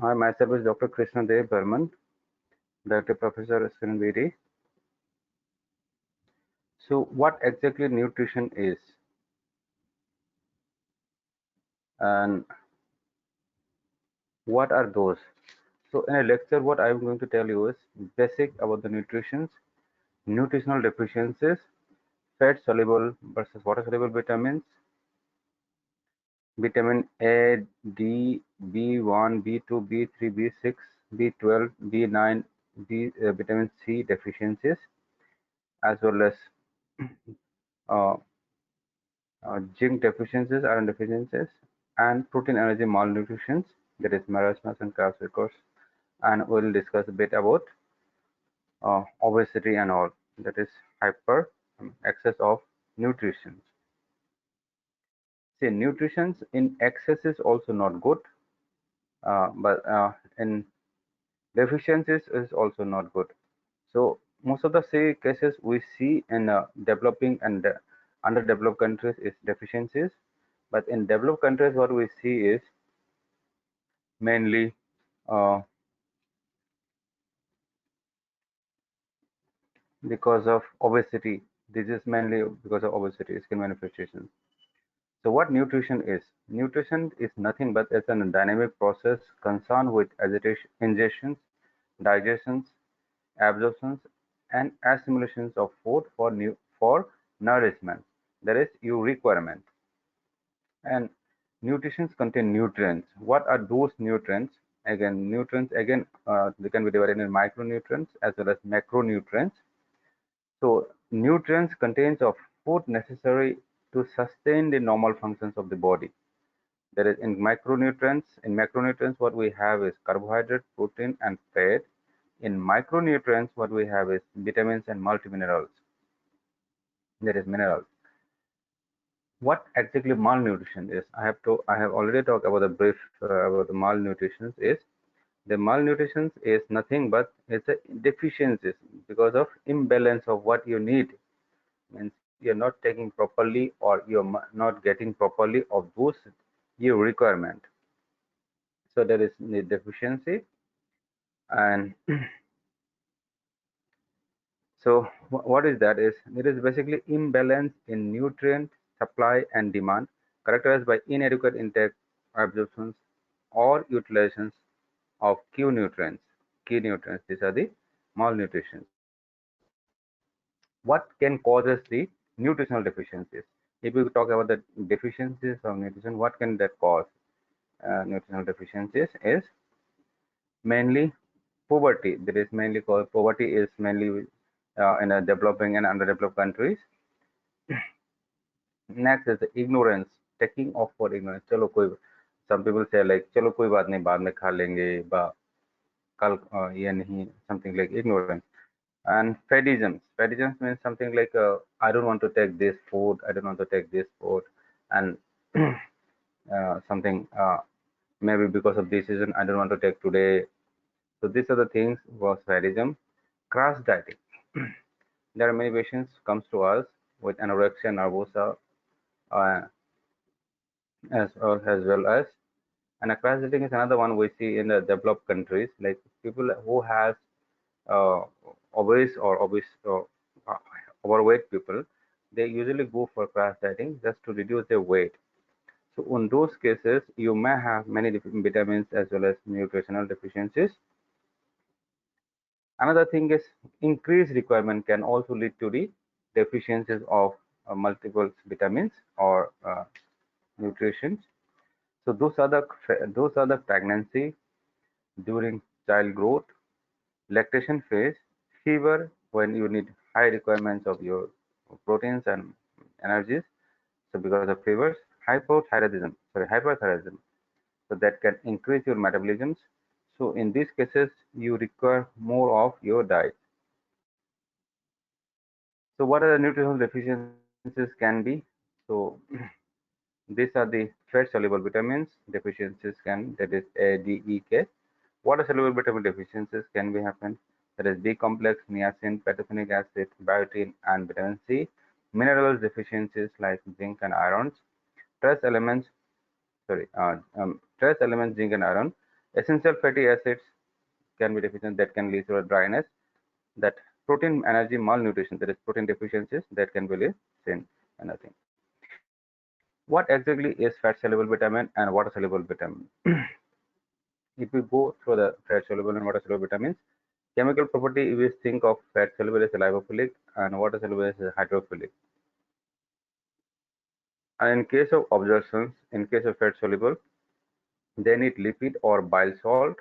Hi, myself is Dr. Krishna Dev Burman, Director Professor Scurvy. So, what exactly nutrition is, and what are those? So, in a lecture, what I'm going to tell you is basic about the nutritional deficiencies, fat soluble versus water soluble vitamins, vitamin A, D, B1, B2, B3, B6, B12, B9, vitamin C deficiencies, as well as uh, zinc deficiencies, iron deficiencies, and protein energy malnutrition, that is marasmus and crabs. And we'll discuss a bit about obesity and all, that is hyper excess of nutrition. See, nutrition in excess is also not good, but in deficiencies is also not good. So most of the cases we see in developing and underdeveloped countries is deficiencies, but in developed countries what we see is mainly uh, because of obesity. This is mainly because of obesity, skin manifestations. So what nutrition is? Nutrition is nothing but it's a dynamic process concerned with agitation, ingestions, digestions, absorptions, and assimilations of food for nourishment. That is your requirement. And nutrition contain nutrients. What are those nutrients? Again, nutrients they can be divided in micronutrients as well as macronutrients. So nutrients contains of food necessary to sustain the normal functions of the body. There is in macronutrients. In macronutrients, what we have is carbohydrate, protein, and fat. In micronutrients, what we have is vitamins and multiminerals. There is minerals. What exactly malnutrition is? I have already talked about the brief about the malnutrition is. The malnutrition is nothing but it's a deficiencies because of imbalance of what you need. Means you're not taking properly or you're not getting properly of those your requirement. So there is the deficiency, and so what is that? Is it is basically imbalance in nutrient supply and demand, characterized by inadequate intake, absorptions, or utilizations of key nutrients. Key nutrients. These are the malnutrition. What can causes the nutritional deficiencies? If we talk about the deficiencies of nutrition, what can that cause? Nutritional deficiencies is mainly poverty. That is mainly called poverty is mainly in a developing and underdeveloped countries. Next is the ignorance, taking off for ignorance. चलो कोई some people say like चलो कोई बात नहीं बाद में खा लेंगे बा कल ये नहीं something like ignorance. And fadism means something like I don't want to take this food, I don't want to take this food, and something maybe because of this reason I don't want to take today. So these are the things was fadism. Crash dieting. There are many patients comes to us with anorexia nervosa uh, as well as and crash dieting is another one we see in the developed countries, like people who has uh, obese or uh, overweight people, they usually go for crash dieting just to reduce their weight. So in those cases, you may have many different vitamins as well as nutritional deficiencies. Another thing is increased requirement can also lead to the deficiencies of multiple vitamins or nutrition. So those are the pregnancy, during child growth, lactation phase, fever when you need high requirements of your proteins and energies. So because of fevers, hyperthyroidism. So that can increase your metabolisms. So in these cases, you require more of your diet. So what are the nutritional deficiencies can be? So these are the fat soluble vitamins deficiencies can, that is A, D, E, K. Water soluble vitamin deficiencies can be happen, that is B complex, niacin, pantothenic acid, biotin, and vitamin C. Minerals deficiencies like zinc and irons. Trace elements, trace elements, zinc and iron. Essential fatty acids can be deficient, that can lead to a dryness. That protein energy malnutrition, that is protein deficiencies, that can be lead to anything. What exactly is fat soluble vitamin and water soluble vitamin? If we go through the fat soluble and water soluble vitamins, chemical property, we think of fat soluble as lipophilic and water soluble as hydrophilic. And in case of absorptions, in case of fat soluble, they need lipid or bile salt,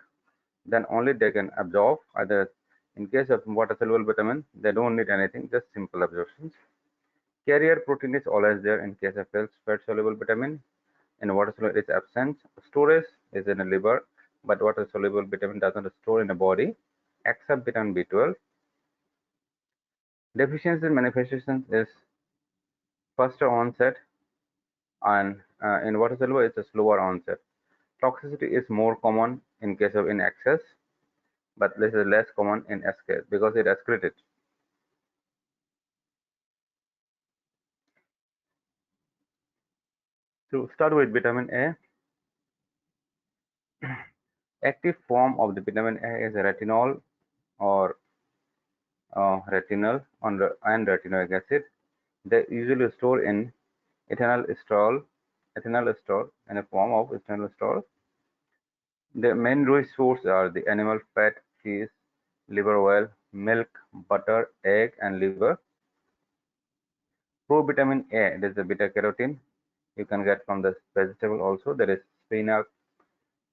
then only they can absorb. Either in case of water soluble vitamin, they don't need anything, just simple absorptions. Carrier protein is always there in case of fat soluble vitamin. In water soluble, it's absent. Storage is in the liver, but water soluble vitamin doesn't store in the body except vitamin B12. Deficiency manifestation is faster onset, and in water soluble, it's a slower onset. Toxicity is more common in case of in excess, but this is less common in escape because it escalated. To start with vitamin A, active form of the vitamin A is retinol or retinol and retinoic acid. They usually store in ethanol ester in a form of ethanol ester. The main resources are the animal fat, cheese, liver oil, milk, butter, egg, and liver. Provitamin A, it is the beta carotene. You can get from the vegetable also. There is spinach,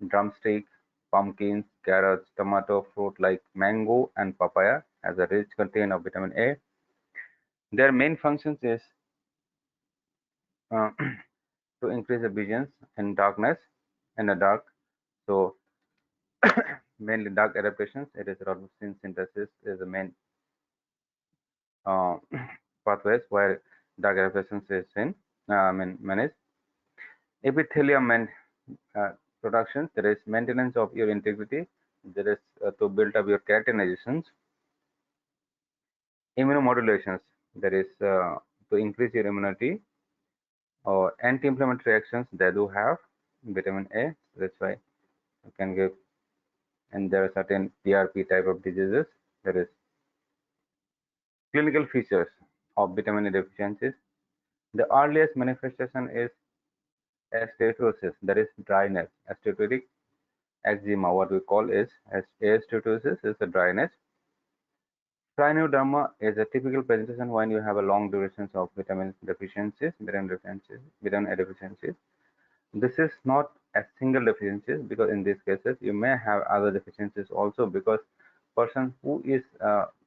drumstick, pumpkins, carrots, tomato, fruit like mango and papaya has a rich content of vitamin A. Their main functions is uh, to increase the visions in darkness, in the dark. So mainly dark adaptations. It is rhodopsin synthesis is the main uh, pathways where dark adaptations is in managed. Epithelium and uh, production. There is maintenance of your integrity. There is to build up your keratinizations. Immunomodulations. There is to increase your immunity or anti-inflammatory actions. They do have vitamin A. That's why you can give. And there are certain PRP type of diseases. There is clinical features of vitamin A deficiencies. The earliest manifestation is steatosis, that is dryness. Steatoric eczema, what we call is as steatosis, is the dryness. Phynoderma is a typical presentation when you have a long durations of vitamin A deficiencies. This is not a single deficiency because in these cases you may have other deficiencies also because person who is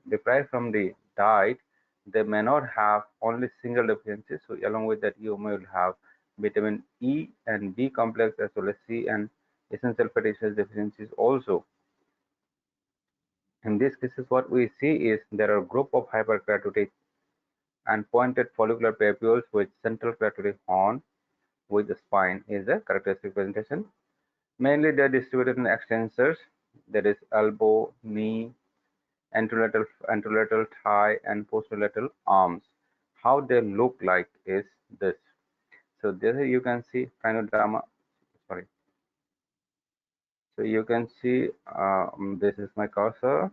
deprived from the diet, they may not have only single deficiencies. So along with that, you may have vitamin E and B complex as well as C and essential fatty acids deficiencies also. In these cases, what we see is there are a group of hyperkeratotic and pointed follicular papules with central keratotic horn with the spine is a characteristic presentation. Mainly they are distributed in extensors, that is elbow, knee, anterolateral thigh, and posterolateral arms. How they look like is this. So there you can see phynoderma. Sorry. So you can see this is my cursor.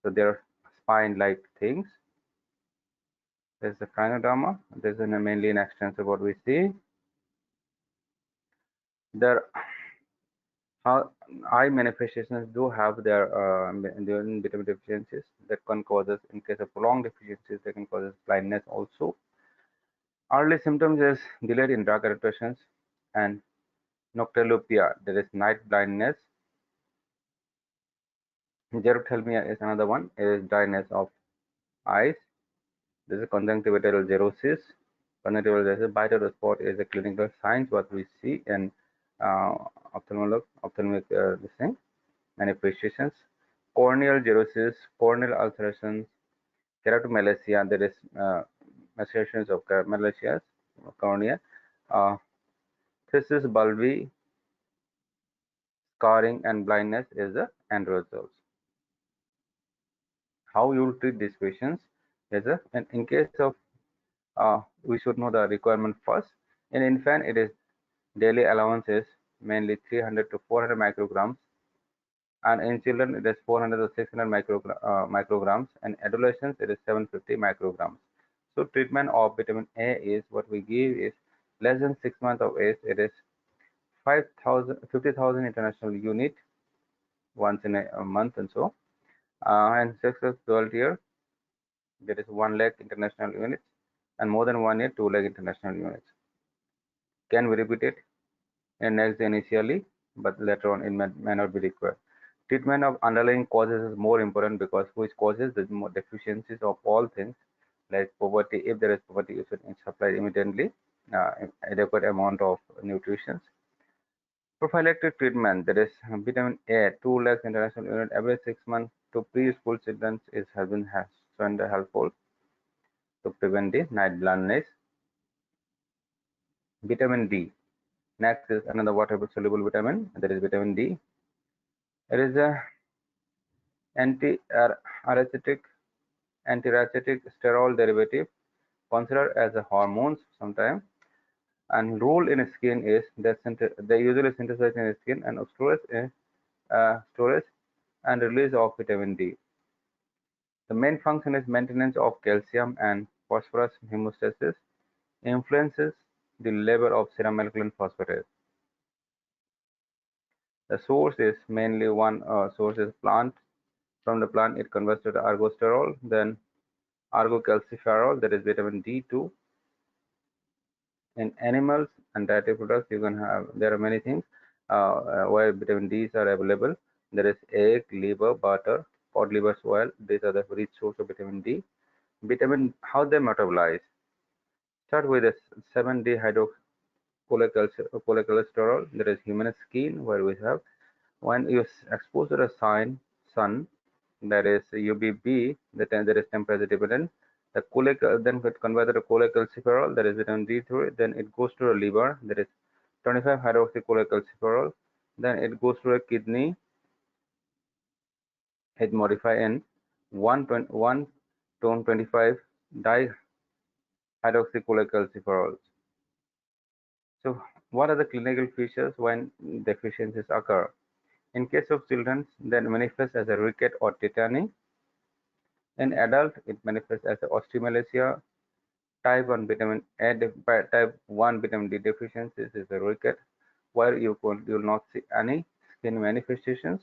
So there are spine-like things. There's the phynoderma. This is mainly an extensor what we see. There eye manifestations do have their vitamin deficiencies that can causes in case of prolonged deficiencies they can cause blindness also. Early symptoms is delayed in dark adaptations and noctylopia, there is night blindness. Xerophthalmia is another one, it is dryness of eyes. This is conjunctival xerosis. Conjunctival xerosis spot is a clinical signs what we see in uh, ophthalmic this thing manifestations. Corneal xerosis, corneal ulcerations, keratomalacia, there is macerations of malicious cornea, uh, phthisis bulbi, scarring, and blindness is the end results. How you will treat these patients is in case of we should know the requirement first. In infant, it is daily allowance is mainly 300 to 400 micrograms and in children it is 400 to 600 micrograms, and adolescents it is 750 micrograms. So treatment of vitamin A is what we give is less than 6 months of age. It is 5,000 50,000 international unit once in a month and so. And 6 to 12 year there is 1 lakh international units, and more than 1 year 2 lakh international units. Can we repeat it in next day initially, but later on it may not be required. Treatment of underlying causes is more important because which causes the more deficiencies of all things like poverty. If there is poverty, you should supply immediately adequate amount of nutrition. Prophylactic treatment, that is vitamin A, 2 lakhs international unit every 6 months to preschool children has been shown helpful to prevent the night blindness. Vitamin D. Next is another water soluble vitamin, that is vitamin D. It is a anti-arthritic steroid derivative considered as a hormones sometimes, and role in skin is that they usually synthesize in skin and storage and release of vitamin D. The main function is maintenance of calcium and phosphorus homeostasis, influences the level of serum alkaline phosphatase. The source is mainly one source is plant. From the plant, it converts to the ergosterol, then ergocalciferol, that is vitamin D2. In animals and dietary products, you can have there are many things where vitamin D's are available. There is egg, liver, butter, cod liver oil. These are the rich source of vitamin D. Vitamin, how they metabolize. Start with the 7D hydrocholesterol. There is human skin where we have when you expose to the sun, that is UVB, there is temperature dependent. The then get converted to cholecalciferol, that is vitamin D3. Then it goes to the liver, that is 25 hydroxycholecalciferol. Then it goes to the kidney, it modify in 125 dihydroxycholecalciferol. So what are the clinical features when deficiencies occur? In case of children, then manifests as a ricket or tetany. In adult, it manifests as osteomalacia. Type 1 vitamin type 1 vitamin D deficiencies is a ricket where you will not see any skin manifestations.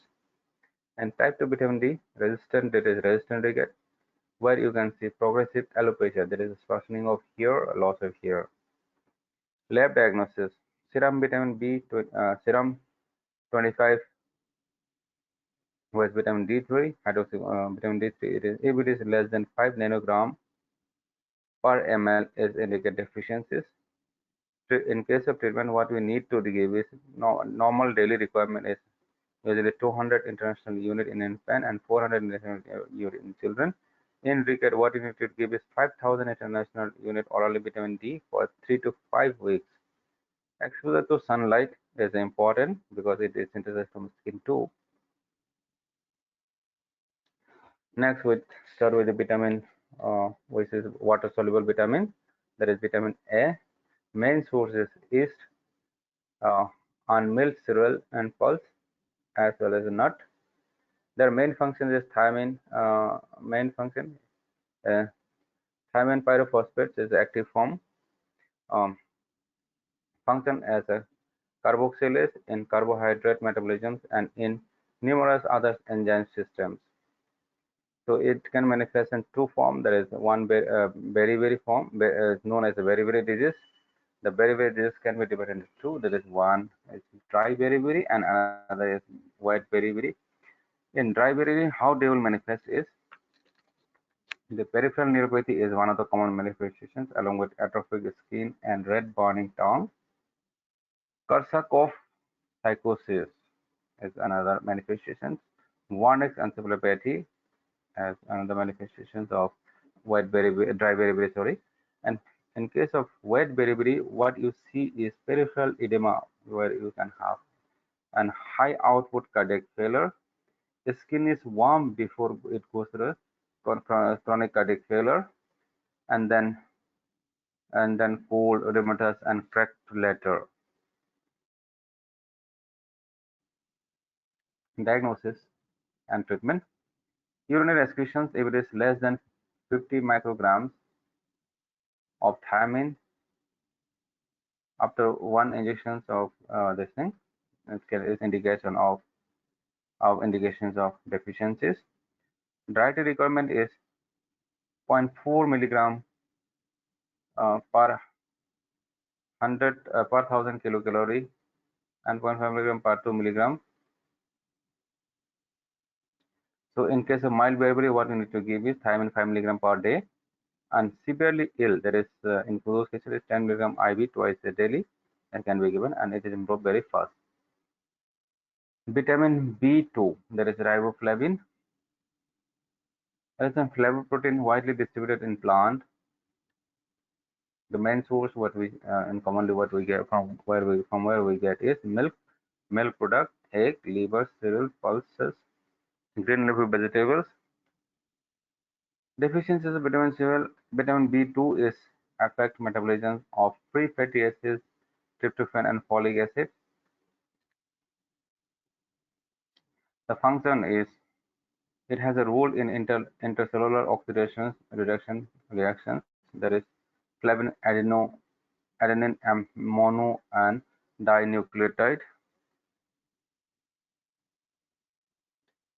And type 2 vitamin D resistant, that is resistant ricket, where you can see progressive alopecia, that is sparsening of hair, loss of hair. Lab diagnosis: serum vitamin serum 25 with vitamin D3, vitamin D3, if it is less than 5 nanogram per ml is indicate deficiencies. In case of treatment, what we need to give is normal daily requirement is usually 200 international unit in infant and 400 international unit in children. In ricket, what you need to give is 5,000 international unit orally vitamin D for 3 to 5 weeks. Exposure to sunlight is important because it is synthesized from skin too. Next, we start with the vitamin, which is water-soluble vitamin. That is vitamin A. Main source is yeast, unmilled cereal and pulse, as well as a nut. Their main function is thiamine. Main function, thiamine pyrophosphate is the active form. Function as a carboxylase in carbohydrate metabolism and in numerous other enzyme systems. So it can manifest in two forms. There is one beriberi form known as a beriberi disease. The beriberi disease can be divided into two. There is one is dry beriberi and another is wet beriberi. In dry beriberi, how they will manifest is the peripheral neuropathy is one of the common manifestations along with atrophic skin and red burning tongue. Korsakoff psychosis is another manifestation. Warnick's encephalopathy as another manifestations of dry beriberi, sorry. And in case of wet beriberi, what you see is peripheral edema, where you can have an high output cardiac failure. The skin is warm before it goes through chronic cardiac failure, and then cold, edematous, and cracked later. Diagnosis: and treatment. Urinary excretions, if it is less than 50 micrograms of thiamine after one injections of this thing, is indication of indications of deficiencies. Dietary requirement is 0.4 milligram per 100 per 1000 kilocalorie and 0.5 milligram per 2 milligram. So in case of mild variability, what we need to give is thiamine 5 milligram per day, and severely ill, that is in those cases 10 milligram IV twice a daily and can be given, and it is improved very fast. Vitamin B2, that is riboflavin. It is a flavoprotein widely distributed in plant. The main source what we and commonly what we get from where we get is milk product, egg, liver, cereal, pulses, green leafy vegetables. Deficiencies of vitamin B2 is affect metabolism of free fatty acids, tryptophan, and folic acid. The function is it has a role in intercellular oxidation reduction reactions. There is flavin, adenine, mono, and dinucleotide.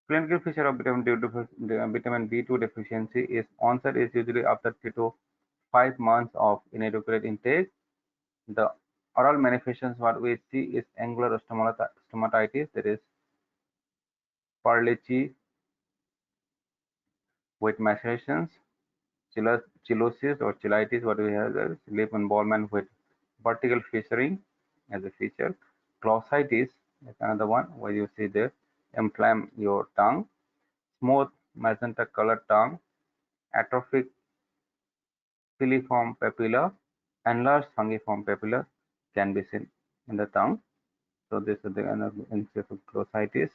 Clinical feature of vitamin B2 deficiency is onset is usually after 3 to 5 months of inadequate intake. The oral manifestations what we see is angular stomatitis, that is Parlechi with macerations, chillosis or chilitis, what we have is lip involvement with vertical fissuring as a feature. Glossitis is another one where you see there inflame your tongue. Smooth magenta colored tongue, atrophic filiform papilla, enlarged fungiform papilla can be seen in the tongue. So this is the in case of glossitis.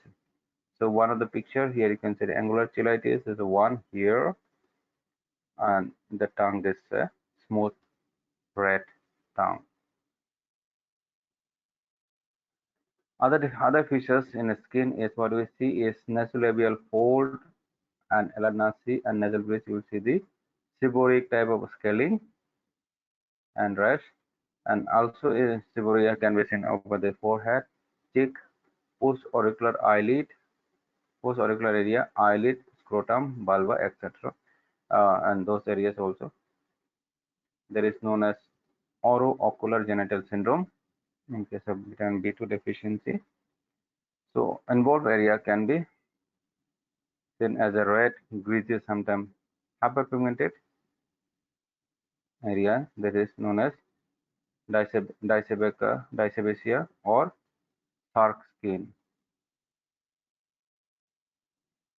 So one of the picture here you can see the angular cheilitis is the one here, and the tongue is a smooth red tongue. Other features in the skin is what we see is nasolabial fold and elasticity and nasal bridge. You will see the seborrheic type of scaling and rash, and also seborrhea can be seen over the forehead, cheek, post-auricular area, eyelid, scrotum, vulva, etc. And those areas also. There is known as oro-ocular genital syndrome in case of vitamin B2 deficiency. So involved area can be seen as a red, greasy, sometimes hyperpigmented area that is known as dysebacia or shark skin.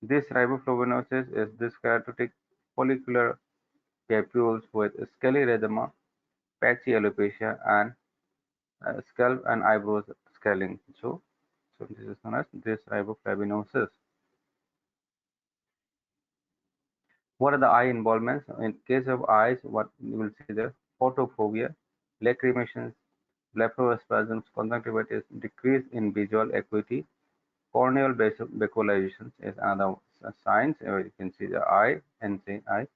This riboflavinosis is dyskaryotic follicular papules with scaly erythema, patchy alopecia, and scalp and eyebrows scaling. So this is known as this riboflavinosis. What are the eye involvements? In case of eyes, what you will see there: photophobia, lacrimations, blepharospasms, conjunctivitis, decrease in visual acuity, corneal vacuolizations is another signs. You can see the eye and say eye.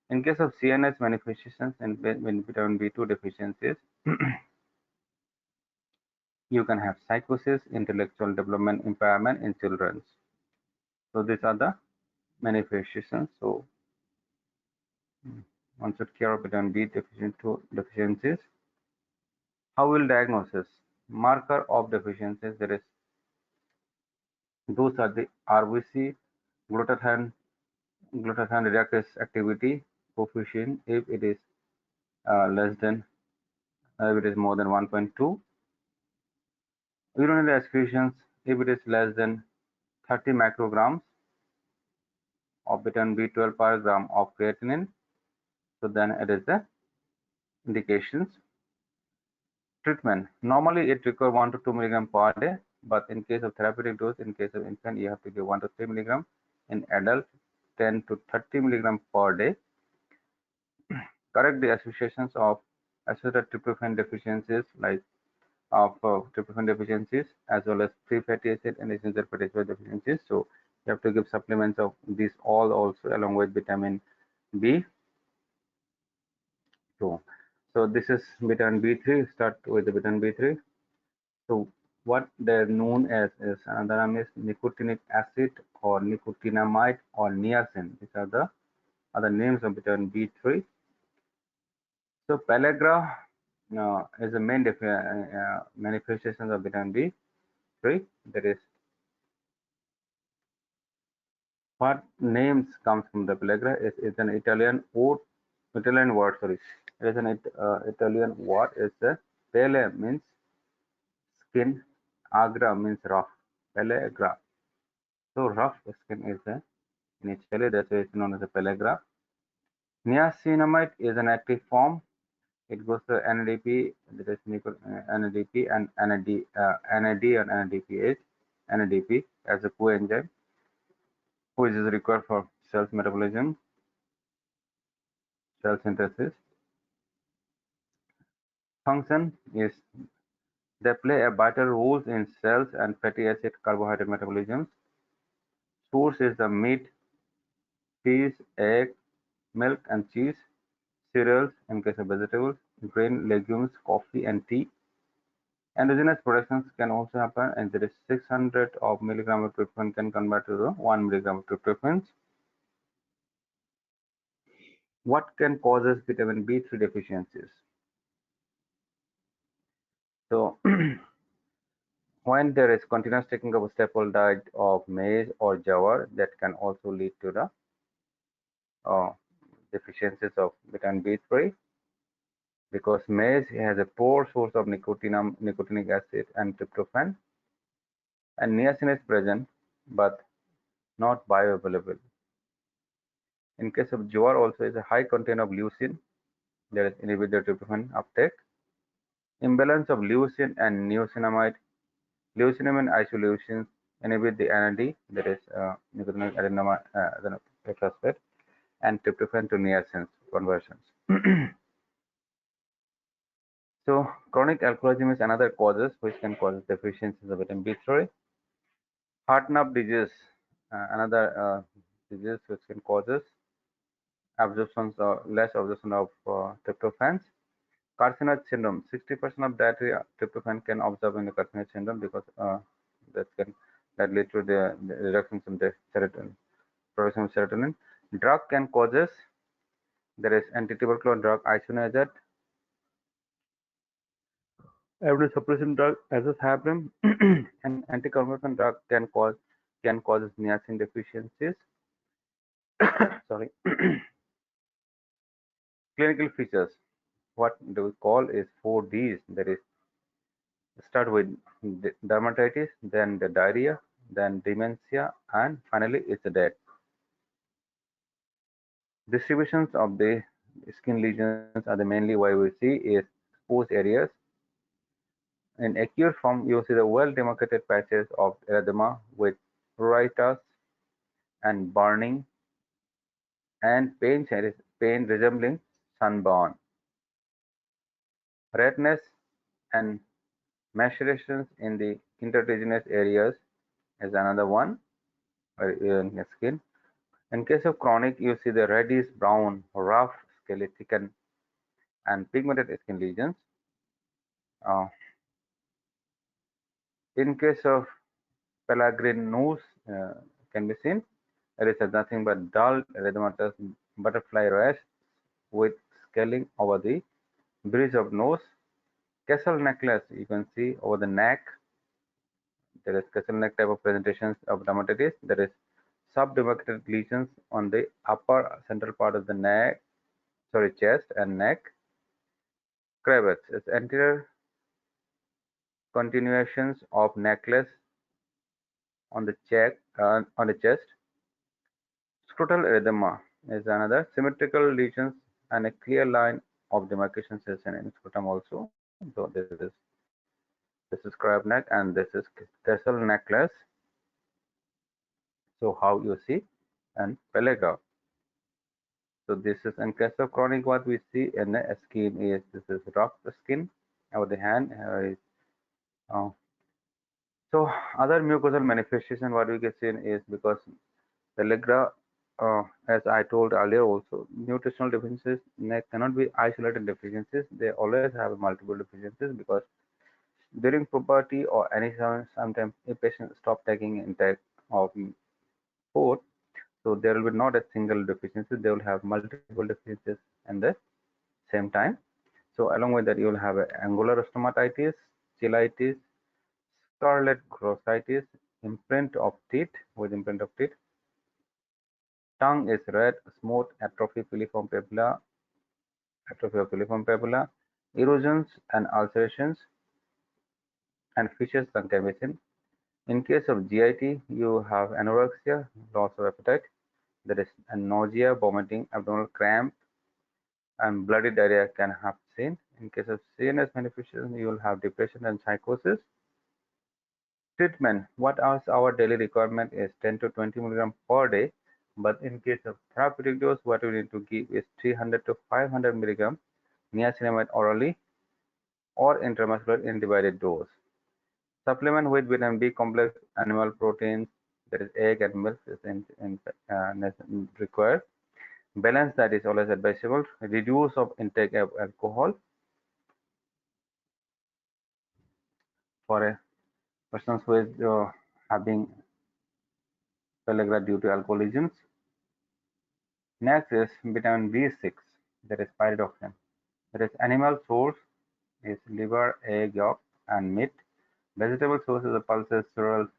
In case of CNS manifestations and vitamin B2 deficiencies, you can have psychosis, intellectual development impairment in children. So these are the manifestations. So one should care of vitamin B deficiencies. How will diagnosis? Marker of deficiencies, there is those are the RBC, glutathione reductase activity coefficient if it is less than if it is more than 1.2. Urinary excretions if it is less than 30 micrograms of vitamin B12 per gram of creatinine, so then it is the indications. Treatment, normally it requires 1 to 2 milligram per day, but in case of therapeutic dose, in case of infant, you have to give 1 to 3 milligram. In adult, 10 to 30 milligram per day. Correct the associations of associated tryptophan deficiencies like tryptophan deficiencies as well as free fatty acid and essential fatty acid deficiencies. So You have to give supplements of these all also along with vitamin B2. So this is vitamin B3. Start with the vitamin B3. So what they're known as is another name is nicotinic acid or nicotinamide or niacin. These are the other names of vitamin B3. So pellagra is the main manifestation of vitamin B3. That is what names comes from the pellagra is an Italian word. Sorry, it is an Italian word. It's a pelle means skin, agra means rough. Pellagra. So rough skin is in Italy. That's why it's known as a pellagra. Niacinamide is an active form. It goes to NADP, that is NADP and NAD and NADP as a coenzyme, which is required for cell metabolism, cell synthesis. Function is they play a vital role in cells and fatty acid carbohydrate metabolism. Source is the meat, fish, egg, milk and cheese, cereals in case of vegetables, grain, legumes, coffee and tea. Endogenous productions can also happen, and there is 600 of milligram of tryptophan can convert to the 1 milligram of tryptophan. What can causes vitamin B3 deficiencies? So, when there is continuous taking of a staple diet of maize or jawar, that can also lead to the uh, deficiencies of vitamin B3 because maize has a poor source of nicotinic acid and tryptophan, and niacin is present but not bioavailable. In case of jowar, also is a high content of leucine that is inhibit the tryptophan uptake. Imbalance of leucine and niacinamide. Leucinamide isoleucines inhibit the NAD, that is nicotinic adenine phosphate, and tryptophan to niacin conversions. So chronic alcoholism is another causes which can cause deficiencies of vitamin B3. Heart nerve disease, another disease which can causes absorption or less absorption of tryptophans. Carcinoid syndrome, 60% of dietary tryptophan can observe in the carcinoid syndrome because that can that lead to the reduction in the serotonin, production of serotonin. Drug can causes, there is anti-tubercular drug isoniazid, immunosuppression drug azathioprine, and anti-convulsant drug can cause niacin deficiencies. Sorry. Clinical features. What do we call is 4Ds. That is start with dermatitis, then the diarrhea, then dementia, and finally it's the death. Distributions of the skin lesions are the mainly why we see is exposed areas. In acute form, you see the well-demarcated patches of erythema with pruritus and burning and pain resembling sunburn. Redness and macerations in the interdigenous areas is another one in the skin. In case of chronic, you see the reddish brown, rough, skeletic, and pigmented skin lesions. Uh, in case of pelagrinose, can be seen. It is nothing but dull erythematous butterfly rash with scaling over the bridge of nose. Castle necklace, you can see over the neck. There is castle neck type of presentations of dermatitis. There is subdemarcated lesions on the upper central part of the neck, sorry, chest and neck. Cravats is anterior continuations of necklace on the chest. Scrotal erythema is another symmetrical lesions and a clear line of demarcation is in scrotum also. So this is crab neck and this is tassel necklace. So how you see and pellagra. So this is in case of chronic what we see in the skin is this is rough skin over the hand. Uh, So other mucosal manifestation what we can see is because the legra, as I told earlier also, nutritional deficiencies cannot be isolated deficiencies. They always have multiple deficiencies because during puberty or any sometimes a patient stop taking intake of food, so there will be not a single deficiency. They will have multiple deficiencies in the same time. So along with that, you will have a angular stomatitis, cheilitis, scarlet glossitis, imprint of teeth with imprint of teeth. Tongue is red, smooth, atrophy of filiform papilla, erosions and ulcerations, and fishes lung can be seen. In case of GIT, you have anorexia, loss of appetite, there is nausea, vomiting, abdominal cramp, and bloody diarrhea can have seen. In case of CNS manifestation, you will have depression and psychosis. Treatment: what is our daily requirement is 10 to 20 milligram per day, but in case of therapeutic dose, what we need to give is 300 to 500 milligram niacinamide orally or intramuscular in divided dose. Supplement with vitamin B complex, animal proteins, that is egg and milk is required. Balance that is always advisable. Reduce of intake of alcohol for a person who is having pellagra due to alcohol lesions. Next is vitamin B6, that is pyridoxine. That is animal source is liver, egg, yolk, and meat. Vegetable source is the pulses, cereals,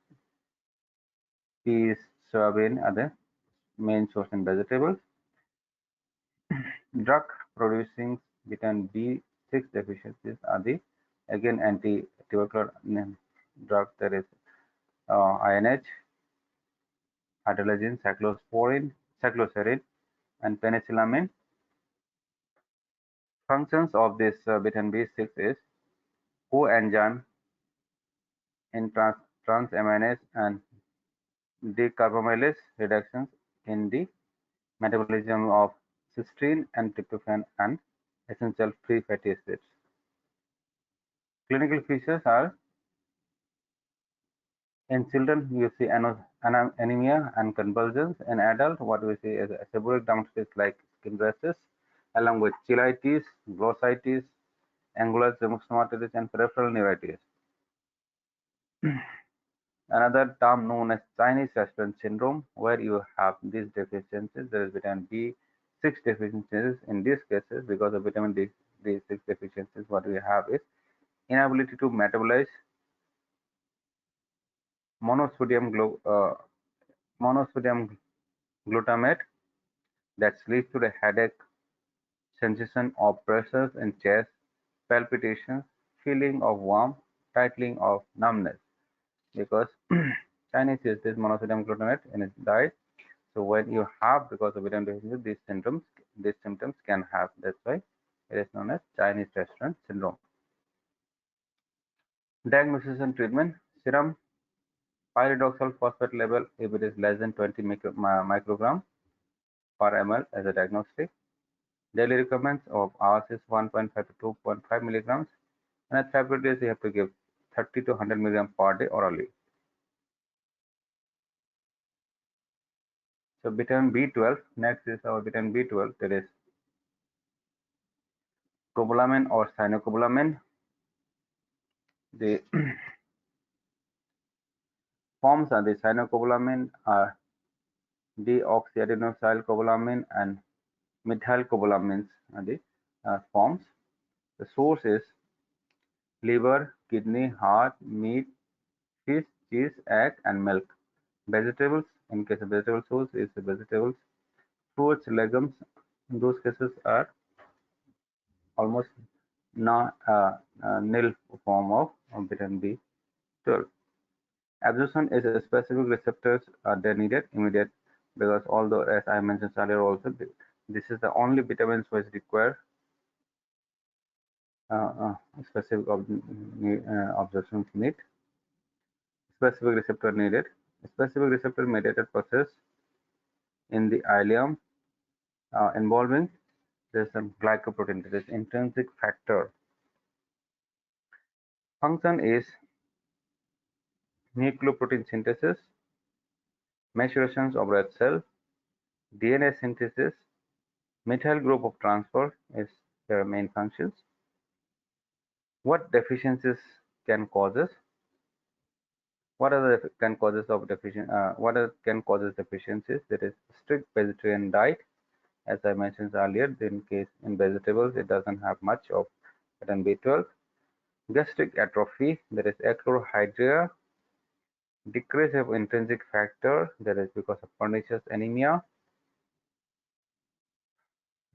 peas, soybean are the main source in vegetables. Drug producing vitamin B6 deficiencies are the again anti-tubercular drug, that is INH, hydrogen, cycloserine, and penicillamine. Functions of this vitamin B6 is coenzyme in transaminase and decarbamylase reductions in the metabolism of cysteine and tryptophan and essential free fatty acids. Clinical features are: in children, you see anemia and convulsions. In adult, what we see is seborrheic dermatitis like skin rashes, along with cheilitis, glossitis, angular stomatitis, and peripheral neuritis. Another term known as Chinese restaurant syndrome, where you have these deficiencies. There is vitamin B6 deficiencies in these cases. Because of vitamin D6 deficiencies, what we have is inability to metabolize monosodium, monosodium glutamate, that leads to the headache, sensation of pressures in chest, palpitations, feeling of warmth, tightening of numbness. Because Chinese is this monosodium glutamate in its diet. So when you have, because of vitamin deficiency, these symptoms can have. That's why it is known as Chinese restaurant syndrome. Diagnosis and treatment: serum pyridoxal phosphate level, if it is less than 20 microgram per ml as a diagnostic. Daily requirements of ours is 1.5 to 2.5 milligrams, and at therapeutic dose you have to give 30 to 100 milligrams per day orally. So vitamin B12, next is our vitamin B12, that is cobalamin or cyanocobalamin. The forms are the cyanocobalamin are deoxyadenosylcobalamin and methylcobalamins are the forms. The source is liver, kidney, heart, meat, fish, cheese, egg, and milk. Vegetables, in case of vegetable source, is the vegetables, fruits, legumes. In those cases are almost not nil form of vitamin B12. Absorption is a specific receptors are they needed immediate, because although as I mentioned earlier also, this is the only vitamins which require specific absorption need, specific receptor needed, specific receptor mediated process in the ileum involving there's some glycoprotein, that is intrinsic factor. Function is nucleoprotein synthesis, maturations of red cell, DNA synthesis, methyl group of transfer is their main functions. What deficiencies can causes? What are the can causes of deficient? What are can causes deficiencies? That is strict vegetarian diet, as I mentioned earlier. In case in vegetables, it doesn't have much of vitamin B12. Gastric atrophy, that is achlorhydria. Decrease of intrinsic factor, that is because of pernicious anemia.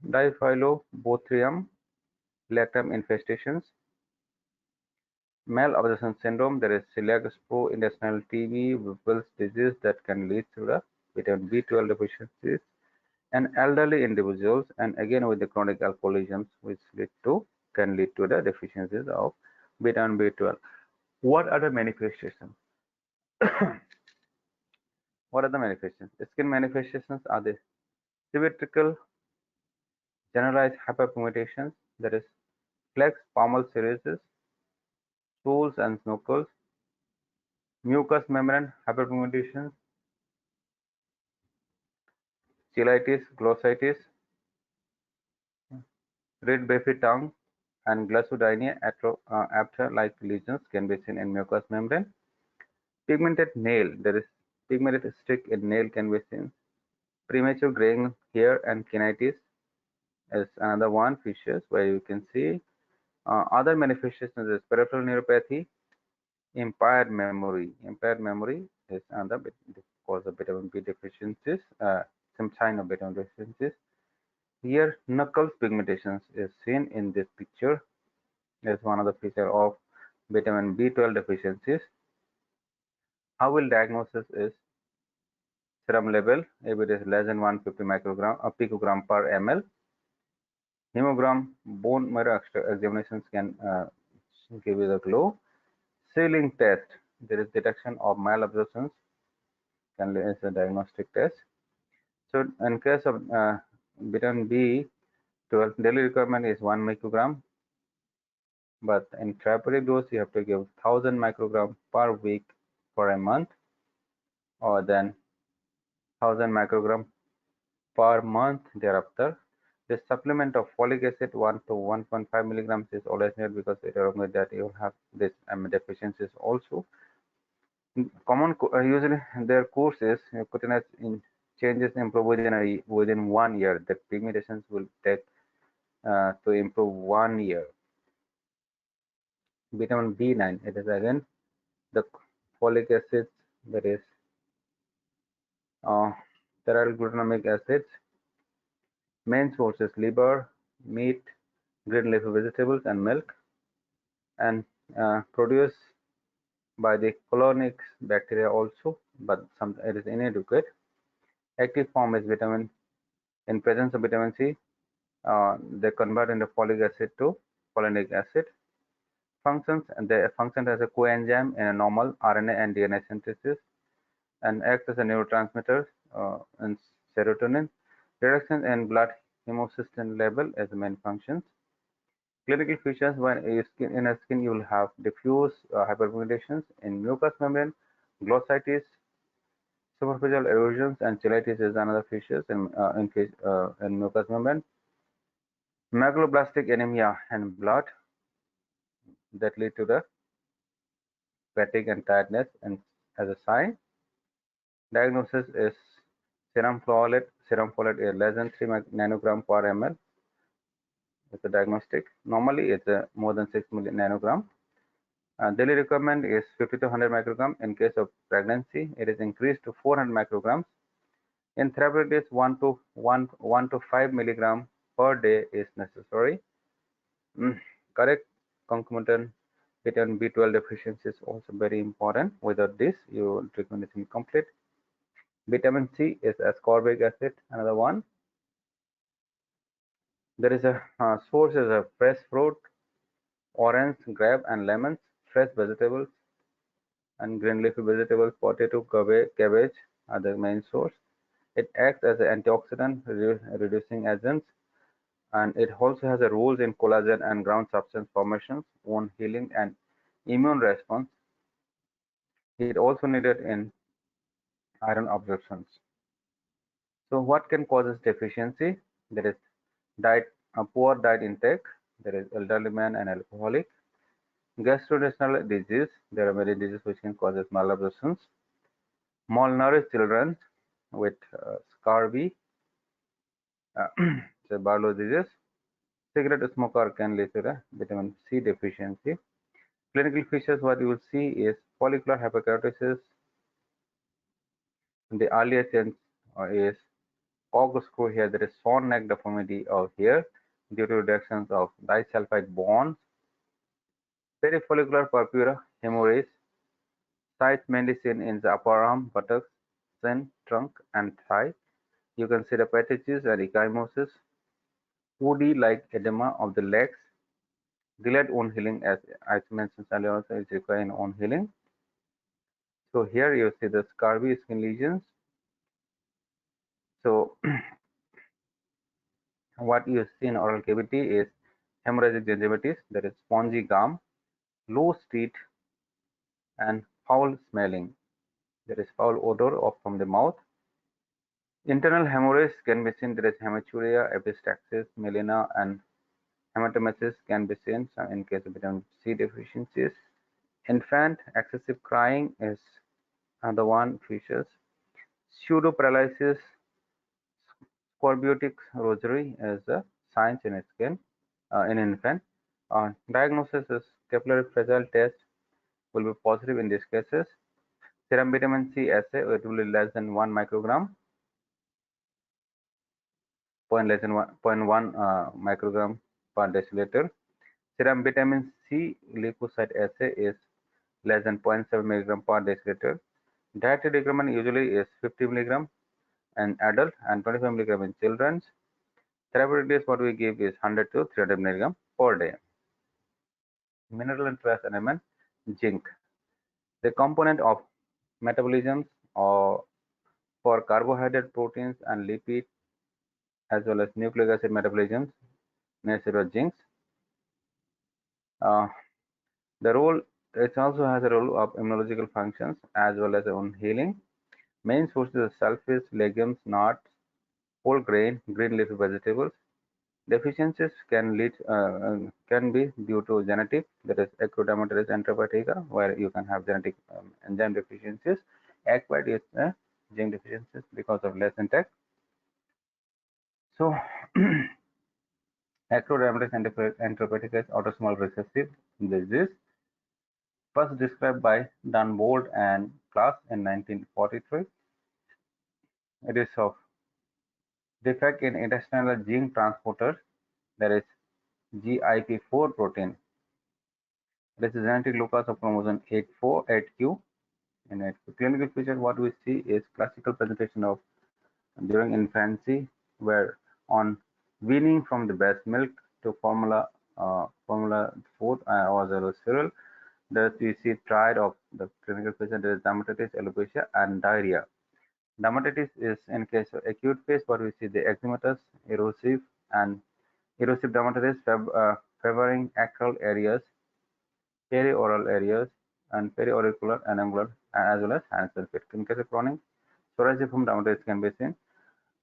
Diphyllobothrium, lactam infestations. Malabsorption syndrome, there is celiac spore, intestinal TB, Whipple's disease that can lead to the vitamin B12 deficiencies, and elderly individuals, and again with the chronic alcoholism, which can lead to the deficiencies of vitamin B12. What are the manifestations? What are the manifestations? Skin manifestations are the symmetrical generalized hyperpigmentation, that is flex palmar cirrhosis, stools and snorkels, mucous membrane hyperpigmentation, cheilitis, glossitis, red beefy tongue, and glossodynia after-like lesions can be seen in mucous membrane. Pigmented nail, there is pigmented streak in nail can be seen. Premature graying hair and kinnitis is another one features where you can see. Other manifestations is peripheral neuropathy, impaired memory. Impaired memory is another cause of vitamin B deficiencies, some sign of vitamin deficiencies. Here, knuckles pigmentation is seen in this picture as one of the feature of vitamin B12 deficiencies. How will diagnosis is serum level, if it is less than 150 microgram or picogram per ml. Hemogram, bone marrow examinations can give you the glow. Sealing test, there is detection of malabsorptions, can is a diagnostic test. So in case of vitamin B12, daily requirement is 1 microgram, but in therapeutic dose you have to give 1000 microgram per week for a month, or then 1000 microgram per month thereafter. The supplement of folic acid 1 to 1.5 milligrams is always needed, because along with that you will have this deficiencies also. Common usually their course is cutaneous changes improve within 1 year. The pigmentations will take to improve 1 year. Vitamin B9, it is again the folic acids, that is glutamic acids. Main sources liver, meat, green leafy vegetables, and milk, and produced by the colonics bacteria also, but it is inadequate. Active form is vitamin. In presence of vitamin C, they convert into folic acid to folinic acid. Functions, and they function as a coenzyme in a normal RNA and DNA synthesis, and acts as a neurotransmitter and serotonin. Reduction in blood homocysteine level as the main functions. Clinical features: when in a skin you will have diffuse hyperpigmentations, in mucous membrane, glossitis, superficial erosions, and cheilitis is another features in mucous membrane. Megaloblastic anemia and blood that lead to the fatigue and tiredness, and as a sign. Diagnosis is serum folate. Serum folate is less than 3 nanogram per ml. It's a diagnostic. Normally, it's more than 6 million nanogram. Daily requirement is 50 to 100 microgram. In case of pregnancy, it is increased to 400 micrograms. In therapeutic, 1 to 5 milligram per day is necessary. Correct concomitant vitamin B12 deficiency is also very important. Without this, your treatment is incomplete. Vitamin C is ascorbic acid, another one. There is a source is a fresh fruit, orange, grape, and lemons, fresh vegetables, and green leafy vegetables, potato, cabbage are the main source. It acts as an antioxidant, reducing agents, and it also has a role in collagen and ground substance formations, wound healing, and immune response. It also needed in iron absorptions. So what can cause deficiency? There is diet, poor diet intake. There is elderly man and alcoholic. Gastrointestinal disease. There are many diseases which can cause malabsorptions. Malnourished children with scurvy, uh, so Barlow disease. Cigarette smoker can lead to the vitamin C deficiency. Clinical features what you will see is follicular hepatitis. The earliest change is corkscrew here. There is swan neck deformity of here due to reductions of disulfide bonds. Perifollicular purpura hemorrhage. Sites mainly seen in the upper arm, buttocks, chin, trunk, and thigh. You can see the patages and ecchymosis. Woody-like edema of the legs. Delayed wound healing, as I mentioned earlier, also is required in wound healing. So here you see the scurvy skin lesions. So what you see in oral cavity is hemorrhagic gingivitis. There is spongy gum, low teeth, and foul smelling. There is foul odor from the mouth. Internal hemorrhage can be seen. There is hematuria, epistaxis, melena, and hematomesis can be seen in case of vitamin C deficiencies. Infant excessive crying is another one features. Pseudoparalysis, scorbutic rosary is a sign in skin in infant. Diagnosis is capillary fragile test will be positive in these cases. Serum vitamin C assay it will be less than 1 microgram, point less than 1.1 microgram per deciliter. Serum vitamin C leukocyte assay is less than 0.7 milligram per deciliter. Dietary requirement usually is 50 milligram in adult and 25 milligram in children. Therapeutic dose what we give is 100 to 300 milligram per day. Mineral and trace element zinc. The component of metabolisms or for carbohydrate, proteins, and lipids as well as nucleic acid metabolisms nature zinc. Uh, the role it also has a role of immunological functions as well as on healing. Main sources are shellfish, legumes, nuts, whole grain, green leafy vegetables. Deficiencies can be due to genetic, that is ectodermatitis enteropathica, where you can have genetic enzyme deficiencies. Acquired is gene deficiencies because of less intake. So, ectodermatitis enteropathica is autosomal recessive disease, first described by Dunbold and Class in 1943. It is of defect in intestinal gene transporter, that is GIP4 protein. This is genetic locus of chromosome 8q. In a clinical feature, what we see is classical presentation of during infancy, where on weaning from the breast milk to formula food or the cereal, that we see triad of the clinical feature. There is dermatitis, alopecia, and diarrhea. Dermatitis is in case of acute phase, what we see the eczematous, erosive, and erosive dermatitis favoring acral areas, perioral areas, and periauricular and angular, as well as hands and feet. In case of chronic psoriasiform dermatitis can be seen.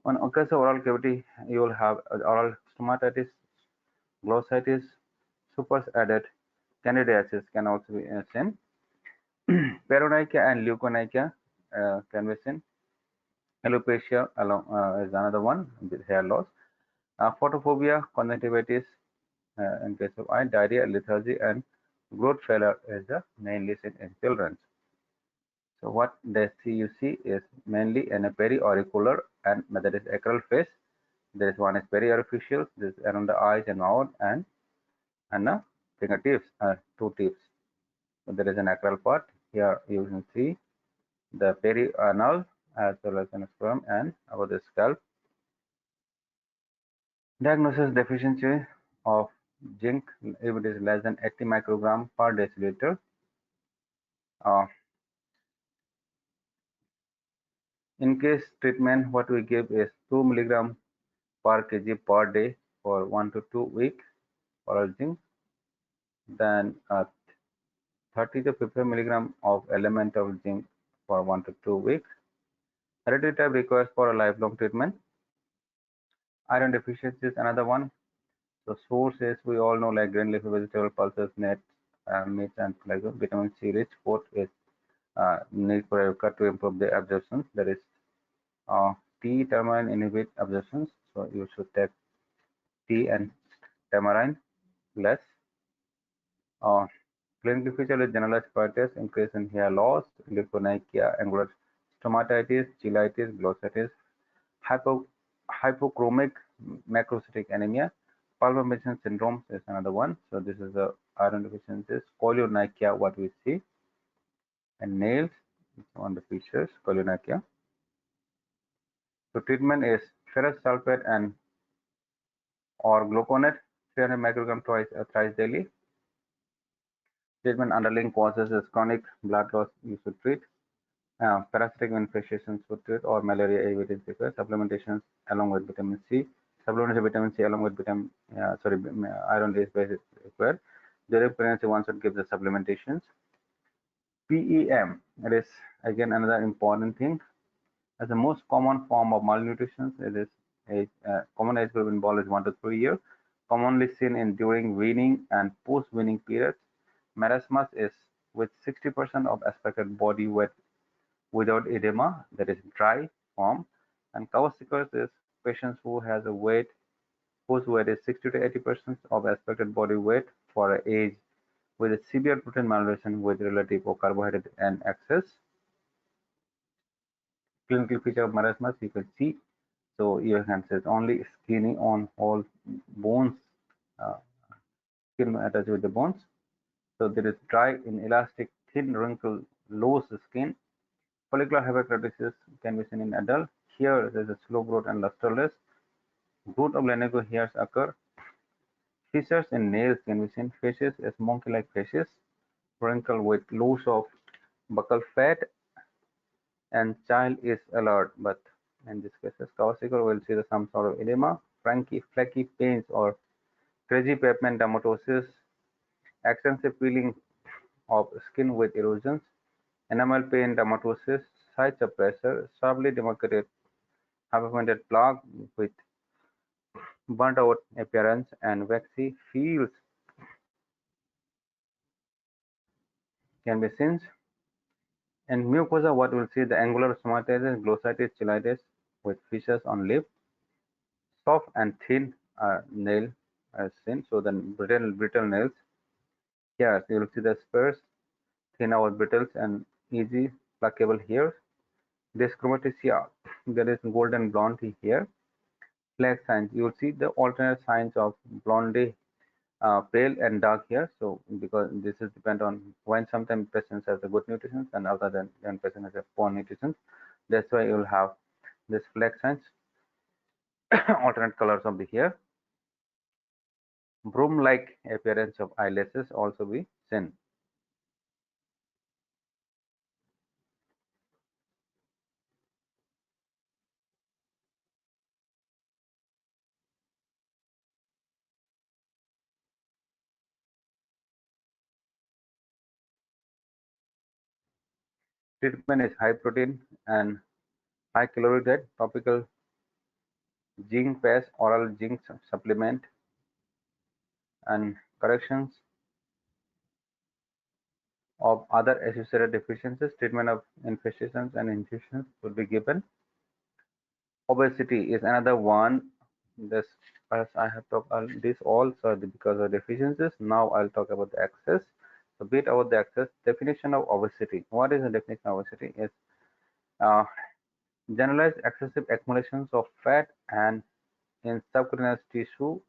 On case of oral cavity, you will have oral stomatitis, glossitis, supers added, candidiasis can also be seen. Paronychia and leukonychia can be seen. Alopecia is another one with hair loss. Photophobia, conjunctivitis in case of eye, diarrhea, lethargy, and growth failure is the mainly seen in children. So what the CUC is mainly in a periauricular and that is acral phase. There is one is periorificial, this is around the eyes and mouth and the fingertips, two tips. So there is an acral part. Here you can see the perianal as well as an scrotum and about the scalp. Diagnosis deficiency of zinc if it is less than 80 microgram per deciliter. Uh, in case treatment, what we give is 2 milligram per kg per day for 1 to 2 weeks oral zinc. Then 30 to 50 milligram of element of zinc for 1 to 2 weeks. Hereditary type requires for a lifelong treatment. Iron deficiency is another one. So sources we all know like green leafy vegetable, pulses, nuts, meats, and like vitamin C rich food is need for a cut to improve the absorption. That is tea, tamarind inhibit absorptions. So you should take tea and tamarind less. Uh, Clinical feature is generalized hepatitis, increase in hair loss, leukonychia, angular stomatitis, cheilitis, glossitis, hypo, hypochromic macrocytic anemia, palmation syndrome is another one. So this is the iron deficiencies, cholionychia, what we see, and nails on the features, cholionychia. So treatment is ferrous sulfate and or gluconate, 300 microgram thrice daily. Treatment underlying causes is chronic blood loss you should treat. Parasitic infestations would treat or malaria evidence requires supplementations along with vitamin C. Supplementation of vitamin C along with iron is required. During pregnancy, one should give the supplementations. PEM, it is again another important thing. As the most common form of malnutrition, it is a common age group involved is 1 to 3 years, commonly seen in during weaning and post-weaning periods. Marasmus is with 60% of expected body weight without edema, that is dry form, and causticosis is patients who has a weight whose weight is 60 to 80% of expected body weight for an age with a severe protein malnutrition with relative or carbohydrate and excess. Clinical feature of marasmus you can see. So you can see it's only skinny on all bones, uh, skin attached with the bones. So there is dry, inelastic, thin, wrinkled, loose skin. Follicular hepatitis can be seen in adult. Here there is a slow growth and lusterless. Growth of lanugo hairs occur. Fissures in nails can be seen. Faces as monkey-like faces. Wrinkle with loss of buccal fat, and child is alert, but in this case, caustical will see some sort of edema, flaky pains or crazy pavement dermatosis, extensive peeling of skin with erosions, enamel pain dermatosis, sites of pressure, sharply demarcated hyperpigmented plaque with burnt out appearance and waxy feels can be seen. In mucosa, what we'll see the angular stomatitis, glossitis, cheilitis with fissures on lip, soft and thin nail as seen. So then brittle nails. Here you'll see the spurs, thin or brittles and easy pluckable hairs. Dyschromatia, there is golden blonde here. Flag signs, you'll see the alternate signs of blonde, pale and dark hair. So because this is depend on when sometimes patients have the good nutrition and other than when patient has a poor nutrition. That's why you'll have this flag signs, alternate colors of the hair. Broom-like appearance of eyelashes also be seen. Treatment is high protein and high calorie diet, topical zinc patch, oral zinc supplement, and corrections of other associated deficiencies. Treatment of infestations and infusions will be given. Obesity is another one. This as I have talked this all so because of deficiencies. Now I'll talk about the excess. So bit about the excess. Definition of obesity. What is the definition of obesity? Is uh, generalized excessive accumulations of fat and in subcutaneous tissue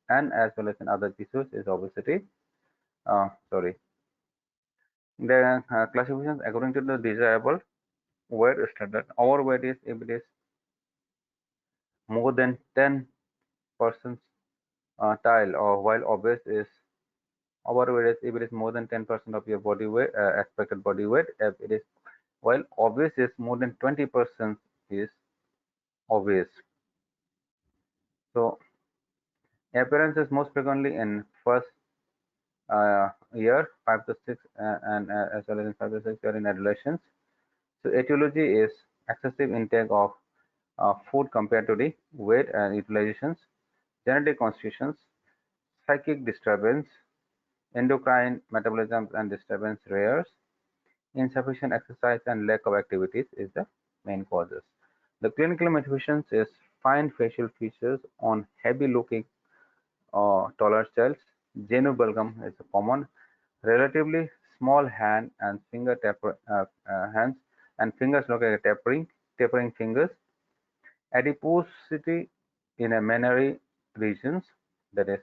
and as well as in other tissues is obesity. Sorry. The classifications according to the desirable weight standard. Overweight is if it is more than 10% tile, or while obese is overweight is if it is more than 10% of your body weight, expected body weight. If it is while obese is more than 20% is obese. So appearance is most frequently in first year, 5 to 6, and as well as in 5 to 6 year in adolescence. So etiology is excessive intake of food compared to the weight and utilizations, genetic constitutions, psychic disturbance, endocrine metabolism and disturbance rares, insufficient exercise and lack of activities is the main causes. The clinical manifestations is fine facial features on heavy-looking taller cells. Genubulgum is a common, relatively small hand and hands and fingers look like tapering fingers. Adiposity in a memory regions, that is,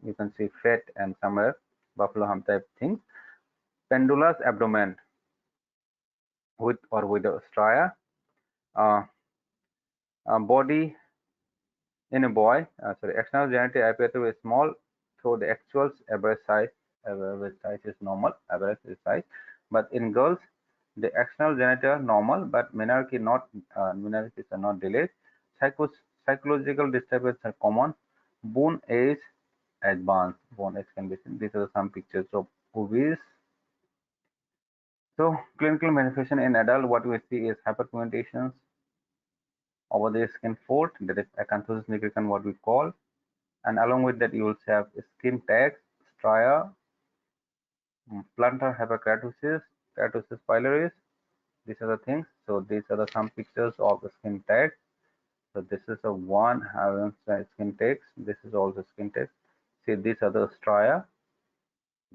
you can see fat and somewhere buffalo hump type things. Pendulous abdomen with a stria. Uh, Body in a boy, external genitalia appear to be small, though the actual average size is normal, average is size. But in girls, the external genitalia normal, but menarche are not delayed. Psychological disturbances are common. Bone age advanced. Bone age can be seen. These are some pictures of obese. So clinical manifestation in adult, what we see is hyperpigmentations over the skin fold, that is acanthosis nigricans, what we call, and along with that you will have skin tags, stria, plantar hyperkeratosis, keratosis pilaris. These are the things. So these are the some pictures of the skin tags. So this is a one having skin tags. This is also skin tags. See, these are the stria.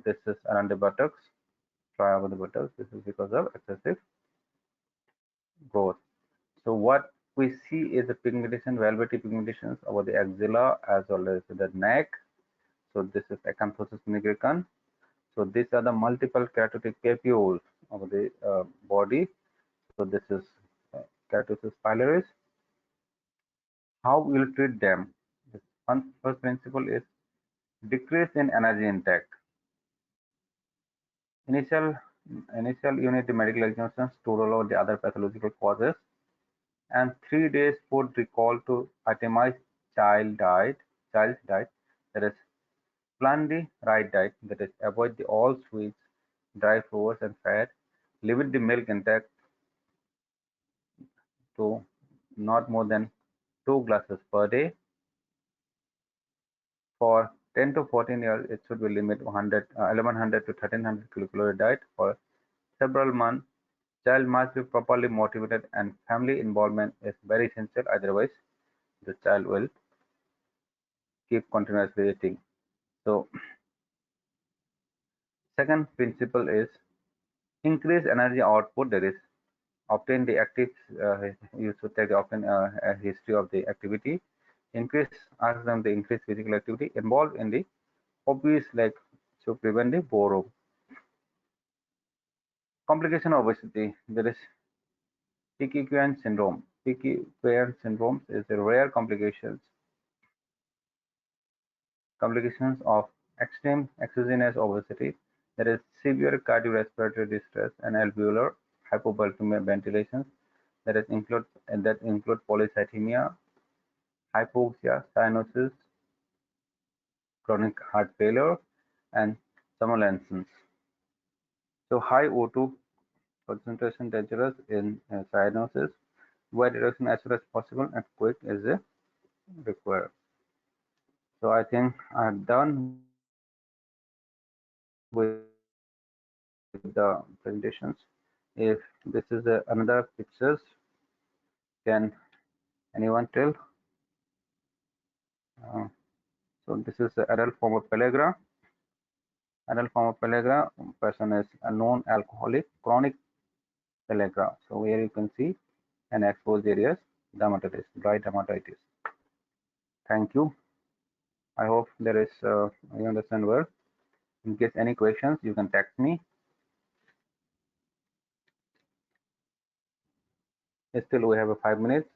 This is around the buttocks, stria over the buttocks. This is because of excessive growth. So what we see is the pigmentation, velvety pigmentations over the axilla as well as the neck. So this is acanthosis nigricans. So these are the multiple keratotic papules of the body. So this is keratosis pilaris. How we will treat them? The first principle is decrease in energy intake. Initial initial unit medical examinations to rule out the other pathological causes, and 3 days food recall to itemize child's diet, that is plan the right diet, that is avoid the all sweets, dry foods and fat, limit the milk intake to not more than 2 glasses per day. For 10 to 14 years, it should be limit 1100 to 1300 kilocalorie diet for several months. Child must be properly motivated and family involvement is very essential, otherwise the child will keep continuously eating. So second principle is increase energy output, that is obtain the active, you should take often a history of the activity, ask them to increase physical activity, involved in the hobbies like to prevent the boredom. Complication of obesity, there is Piquequian syndrome. Piquequian syndrome is a rare complications of extreme exogenous obesity, that is severe cardiorespiratory distress and alveolar hypoventilation, that include polycythemia, hypoxia, cyanosis, chronic heart failure, and somnolence. So high O2 concentration dangerous in cyanosis, where reduction as soon as possible and quick is required. So I think I'm done with the presentations. If this is another pictures, can anyone tell? Uh, so this is the adult form of pellagra. Adult form of pellagra, person is a known alcoholic, chronic pellagra. So here you can see an exposed areas, dermatitis, dry dermatitis. Thank you. I hope there is you understand well. In case any questions, you can text me. Still, we have 5 minutes.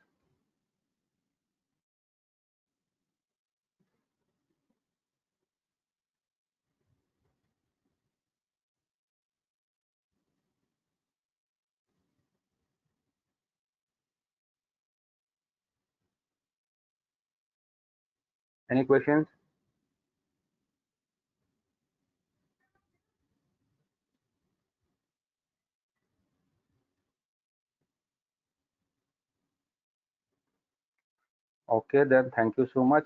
Any questions? Okay, then thank you so much.